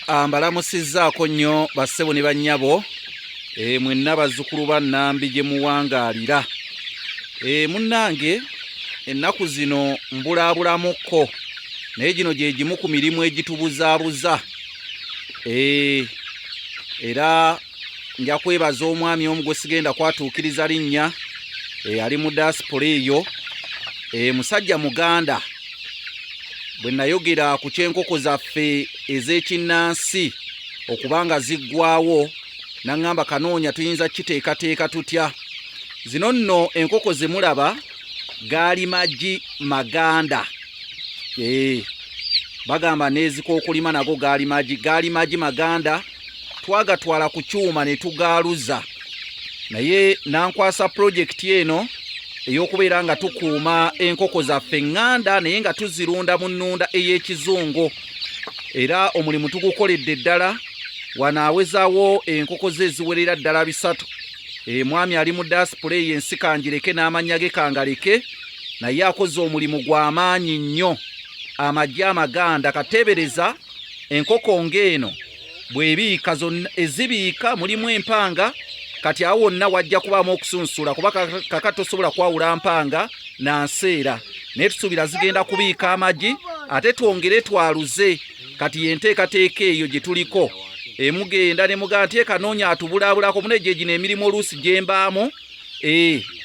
Mbalamusizzaako nnyo bassebo ne bannyabo mwenna bazzukulu ba Nnambi gye muwangaalira. Munnange ennaku zino mbulaabulamuko naye gino gye gimu ku mirimu egitubuzaabuza. Era nja kwebaza omwami omu gwe sigenda kwatuukiriza linnya ali mu diaspora eyo, musajja Muganda. Bwe nayogera ku ky'enkoko zaffe ez'ekinnansi okubanga ziggwaawo, naŋŋamba kanoonya tuyinza kiteekateeka tutya. Zino nno enkoko ze mulaba gaali magi maganda. Bagamba n'ezikookulima nago gaali magi maganda. Twagatwala ku kyuma ne tugaaluza. Naye nankwasa pulojekiti eno ey'okubeera nga tukuuma enkoko zaffe Enganda naye nga tuzirunda mu Nnunda ey'ekizungu. Era omulimu tugukoledde ddala, wanaawezaawo enkoko ze eziwerera ddala 3. Mwami ali mu diaspora eyo ensi kangireke n'amannya ge kangaleke, naye akoze omulimu gw'amaanyi nnyo. Amagi amaganda kateebereza enkoko ng'eno bw'ebiika zonna ezibiika mulimu empanga. Kati awo wonna wajja kubaamu okusunsula kuba kaka tosobola kwawula mpanga na nseera. Naye tusuubira zigenda kubiika amagi ate twongere twaluze. Kati yenteekateeka eyo gye tuliko. Mugenda ne mugamba nti kanoonya atubulaabulako mune gye gino emirimu oluusi gye mbaamu.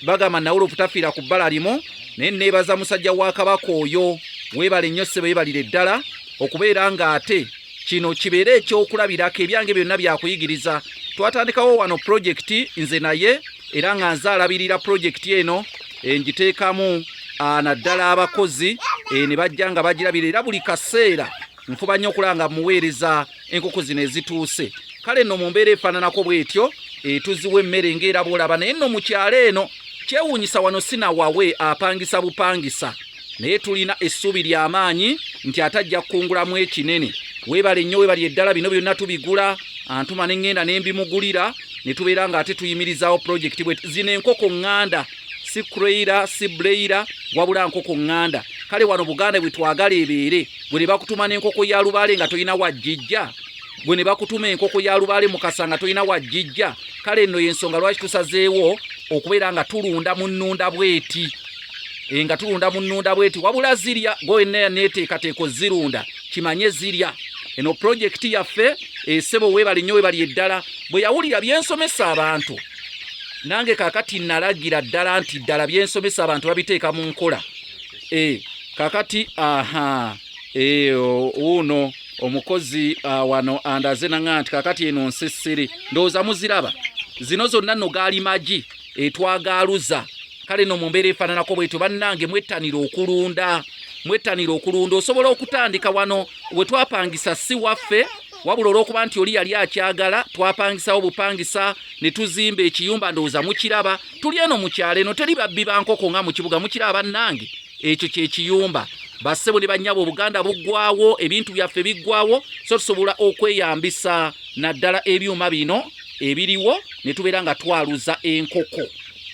Bagamba nawula obutafiira ku bbala limu. Naye neebaza musajja wa Kabaka oyo. Weebale nnyo ssebo, weebalire ddala okubeera ng'ate kino kibeere ekyokulabirako, ebyange byonna byakuyigiriza. Twatandikawo wano pulojekiti nze naye, era nga nze alabirira pulojekiti eno, ngiteekamu naddala abakozi ne bajja nga bagirabira, era buli kaseera nfuba nnyo okulanga muweereza enkoko zino ezituuse. Kale nno mu mbeera efaananako bw'etyo, tuziwa emmere ng'era bw'olaba. Naye nno mu kyalo eno kyewuunyisa wano sinawawe apangisa bupangisa, naye tulina essuubi ly'amaanyi nti atajja kukungulamu ekinene. Weebale nnyo, weebali eddala, bino byonna tubigula. Antuma ne ŋŋenda ne mbimugulira ne tubeera nga ate tuyimirizaawo pulojekiti bwe. Zino enkoko ŋŋanda, si Croiler si Broiler, wabula nkoko ŋŋanda. Kale wano Buganda bwe twagala ebeere, bwe ne bakutuma n'enkoko ya lubaale nga tolina wajjijja, bwe ne bakutuma enkoko ya lubaale mu Kasa nga tolina wajjijja. Kale nno y'ensonga lwaki tusazeewo okubeera nga tulunda mu Nnunda bweti. Nga tulunda mu Nnunda bweti, wabula zirya gwenna neeteekateeka zirunda kimanye zirya. Eno pulojekiti yaffe ssebo weebali nnyo, weebali eddala. Bwe yawulira byensomesa abantu, nange kaakati nalagira ddala nti ddala byensomesa abantu babiteeka mu nkola. Kaakati uno omukozi wano andaze naŋŋamba nti kaakati eno nsesere ndowooza muziraba. Zino zonna nno gaali magi twagaaluza. Kale no mu mbeera efaananako bwetyo bannange, mwettanira okulunda. Osobola okutandika wano we twapangisa si waffe, wabula olw'okuba nti oli yali akyagala twapangisawo bupangisa ne tuzimba ekiyumba. Ndowooza mukiraba, tuli eno mu kyalo eno, teri babbi ba nkoko nga mu kibuga. Mukiraba bannange, ekyo kye kiyumba. Bassebo ne bannyabo, Obuganda buggwawo, ebintu byaffe biggwawo, so tusobola okweyambisa naddala ebyuma bino ebiriwo ne tubeera nga twaluza enkoko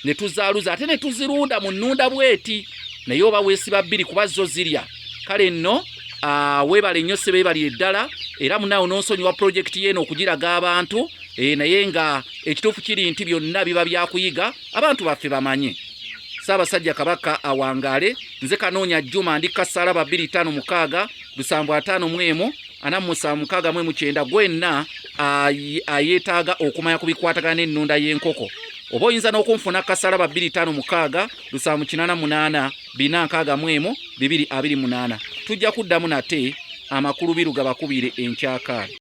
ne tuzaaluza ate ne tuzirunda mu Nnunda bweti. Naye oba weesiba 2 kuba zo zirya. Kale nno weebale nnyo ssebo, weebalire ddala, era munaawe n'onsonyiwa pulojekiti yeeno okugiraga abantu. Naye nga ekituufu kiri nti byonna biba byakuyiga, abantu baffe bamanye. Ssaabasajja Kabaka awangaale. Nze Kanoonya Juma ndi Kasaraba 256 751 4769 gwenna ayeetaaga okumanya ku bikwatagana n'ennunda y'enkoko. Oba oyinza n'okunfuna Kasaraba 256 788 461 228. Tujja kuddamu nate amakulu biruga bakubire enkyakaali.